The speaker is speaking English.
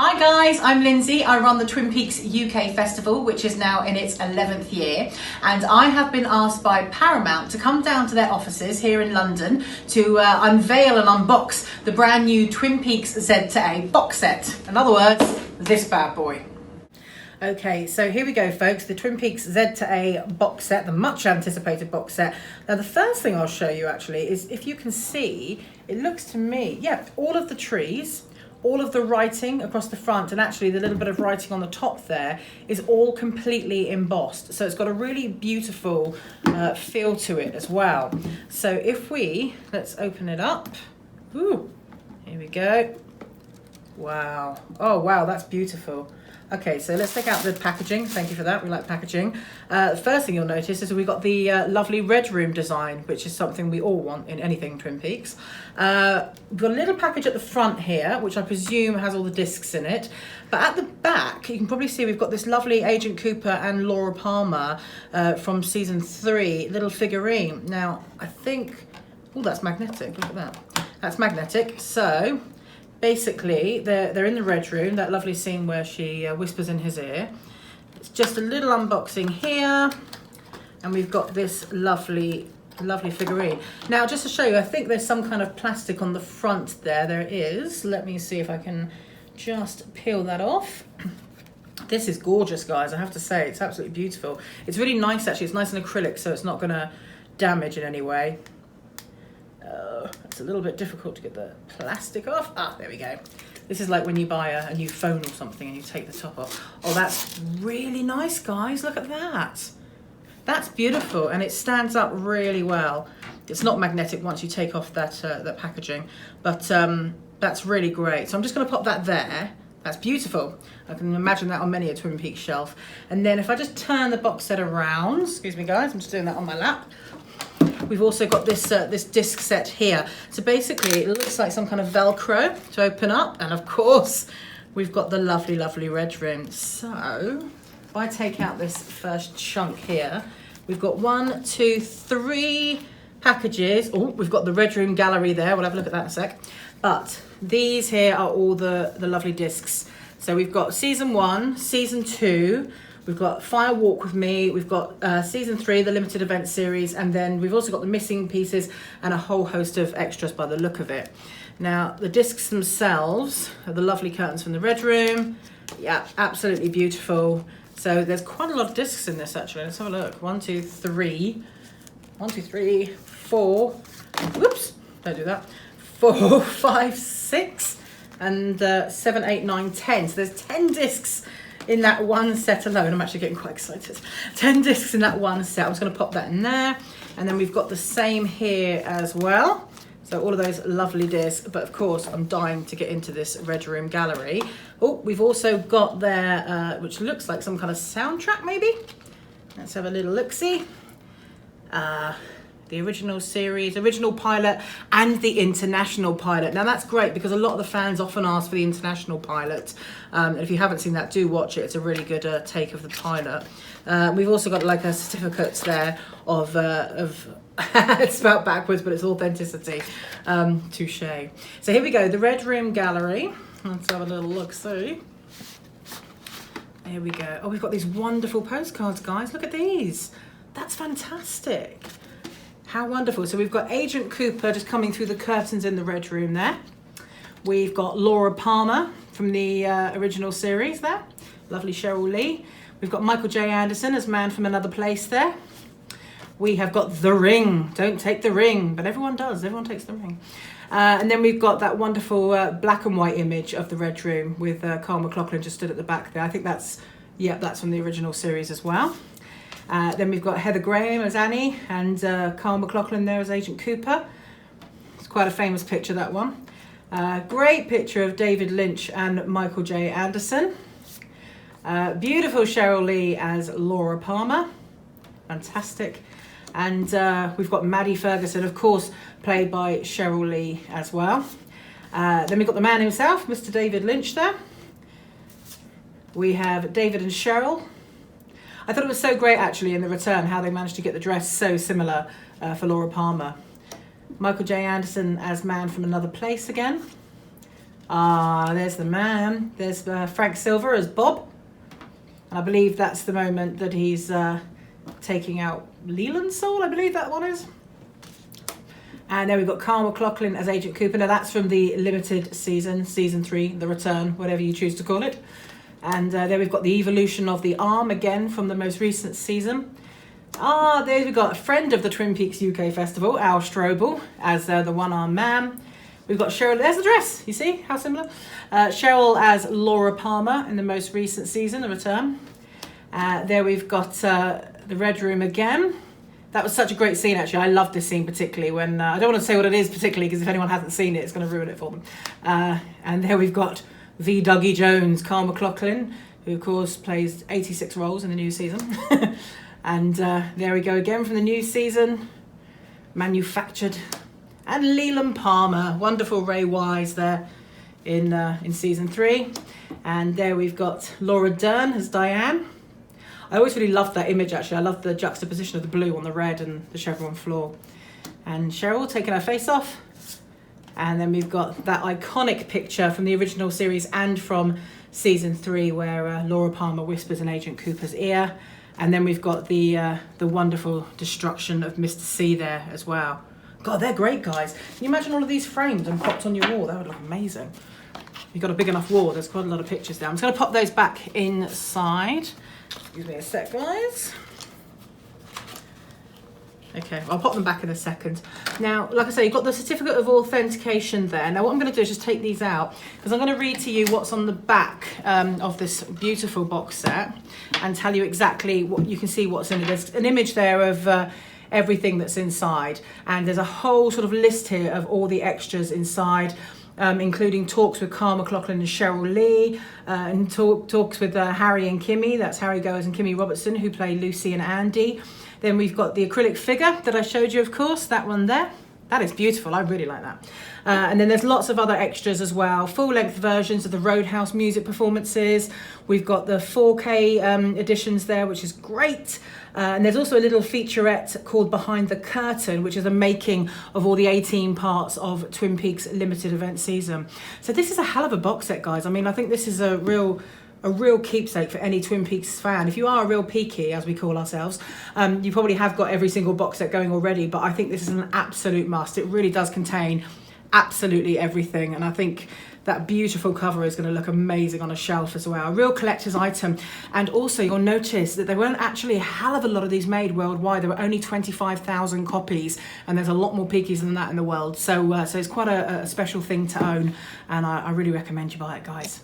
Hi guys, I'm Lindsay. I run the Twin Peaks UK Festival, which is now in its 11th year, and I have been asked by Paramount to come down to their offices here in London to unveil and unbox the brand new Twin Peaks Z to A box set. In other words, this bad boy. Okay, so here we go folks, the Twin Peaks Z to A box set, the much anticipated box set. Now the first thing I'll show you actually is, if you can see, it looks to me, yeah, all of the trees, all of the writing across the front, and actually the little bit of writing on the top there is all completely embossed. So it's got a really beautiful feel to it as well. So if let's open it up. Ooh, here we go. Wow. Oh wow, that's beautiful. Okay, so let's take out the packaging. Thank you for that. We like packaging. The first thing you'll notice is we've got the lovely red room design, which is something we all want in anything Twin Peaks. We've got a little package at the front here, which I presume has all the discs in it. But at the back, you can probably see we've got this lovely Agent Cooper and Laura Palmer from season 3 little figurine. Now, I think, oh, that's magnetic. Look at that. That's magnetic. So basically, they're in the red room, that lovely scene where she whispers in his ear. It's just a little unboxing here, and we've got this lovely figurine. Now, just to show you, I think there's some kind of plastic on the front there. There is. Let me see if I can just peel that off. This is gorgeous, guys, I have to say. It's absolutely beautiful. It's really nice, actually. It's nice and acrylic, so it's not going to damage in any way. It's a little bit difficult to get the plastic off. Ah, there we go. This is like when you buy a new phone or something and you take the top off. Oh, that's really nice, guys. Look at that. That's beautiful, and it stands up really well. It's not magnetic once you take off that packaging, but that's really great. So I'm just going to pop that there. That's beautiful. I can imagine that on many a Twin Peaks shelf. And then if I just turn the box set around, excuse me guys, I'm just doing that on my lap. We've also got this this disc set here. So basically it looks like some kind of Velcro to open up, and of course we've got the lovely red room. So if I take out this first chunk here, we've got 1, 2, 3 packages. Oh, we've got the red room gallery there. We'll have a look at that in a sec. But these here are all the lovely discs. So we've got season 1, season 2. We've got Fire Walk With Me, we've got season 3, the limited event series, and then we've also got the missing pieces and a whole host of extras by the look of it. Now, the discs themselves are the lovely curtains from the red room. Yeah, absolutely beautiful. So there's quite a lot of discs in this actually. Let's have a look. 1, 2, 3. 1, 2, 3, 4. Whoops, don't do that. 4, 5, 6, and 7, 8, 9, 10. So there's 10 discs in that one set alone. I'm actually getting quite excited. 10 discs in that one set. I'm just going to pop that in there. And then we've got the same here as well. So all of those lovely discs. But of course, I'm dying to get into this red room gallery. Oh, we've also got there, which looks like some kind of soundtrack maybe. Let's have a little look-see. The original series, original pilot, and the international pilot. Now that's great because a lot of the fans often ask for the international pilot. If you haven't seen that, do watch it. It's a really good take of the pilot. We've also got like a certificates there of it's spelled backwards, but it's authenticity. Touche. So here we go, the red room gallery. Let's have a little look see. Here we go. Oh, we've got these wonderful postcards, guys. Look at these. That's fantastic. How wonderful. So we've got Agent Cooper just coming through the curtains in the red room there. We've got Laura Palmer from the original series there. Lovely Cheryl Lee. We've got Michael J. Anderson as Man from Another Place there. We have got The Ring. Don't take the ring, but everyone does. Everyone takes the ring. And then we've got that wonderful black and white image of the red room with Carl Maclachlan just stood at the back there. I think that's from the original series as well. Then we've got Heather Graham as Annie and Carl Maclachlan there as Agent Cooper. It's quite a famous picture, that one. Great picture of David Lynch and Michael J. Anderson. Beautiful Cheryl Lee as Laura Palmer. Fantastic. And we've got Maddie Ferguson, of course, played by Cheryl Lee as well. Then we've got the man himself, Mr. David Lynch there. We have David and Cheryl. I thought it was so great actually in the return how they managed to get the dress so similar for Laura Palmer. Michael J. Anderson as Man from Another Place again. There's the man. There's Frank Silver as Bob. And I believe that's the moment that he's taking out Leland's soul, I believe that one is. And then we've got Carl Maclachlan as Agent Cooper. Now that's from the limited season, season 3, The Return, whatever you choose to call it. And there we've got the evolution of the arm again from the most recent season. There we've got a friend of the Twin Peaks UK Festival, Al Strobel, as the one-armed man. We've got Cheryl, there's the dress, you see how similar? Cheryl as Laura Palmer in the most recent season, The Return. There we've got the Red Room again. That was such a great scene, actually. I loved this scene particularly when, I don't want to say what it is particularly because if anyone hasn't seen it, it's going to ruin it for them. And there we've got the Dougie Jones, Carl Maclachlan, who of course plays 86 roles in the new season. And there we go again from the new season, manufactured. And Leland Palmer, wonderful Ray Wise there in season 3. And there we've got Laura Dern as Diane. I always really loved that image, actually. I love the juxtaposition of the blue on the red and the chevron floor. And Cheryl taking her face off. And then we've got that iconic picture from the original series and from season 3 where Laura Palmer whispers in Agent Cooper's ear. And then we've got the wonderful destruction of Mr. C there as well. God, they're great, guys. Can you imagine all of these framed and popped on your wall? That would look amazing. You've got a big enough wall. There's quite a lot of pictures there. I'm just going to pop those back inside. Excuse me a sec, guys. Okay, I'll pop them back in a second. Now, like I say, you've got the certificate of authentication there. Now, what I'm going to do is just take these out because I'm going to read to you what's on the back of this beautiful box set and tell you exactly what you can see what's in it. There's an image there of everything that's inside, and there's a whole sort of list here of all the extras inside. Including talks with Carl Maclachlan and Cheryl Lee, and talks with Harry and Kimmy, that's Harry Goers and Kimmy Robertson, who play Lucy and Andy. Then we've got the acrylic figure that I showed you, of course, that one there. That is beautiful, I really like that. And then there's lots of other extras as well, full-length versions of the Roadhouse music performances. We've got the 4K editions there, which is great. And there's also a little featurette called Behind the Curtain, which is a making of all the 18 parts of Twin Peaks limited event season. So this is a hell of a box set, guys. I mean, I think this is a real keepsake for any Twin Peaks fan. If you are a real peaky, as we call ourselves, you probably have got every single box set going already, but I think this is an absolute must. It really does contain absolutely everything, and I think that beautiful cover is going to look amazing on a shelf as well. A real collector's item. And also you'll notice that there weren't actually a hell of a lot of these made worldwide. There were only 25,000 copies, and there's a lot more peakies than that in the world. So it's quite a special thing to own, and I really recommend you buy it, guys.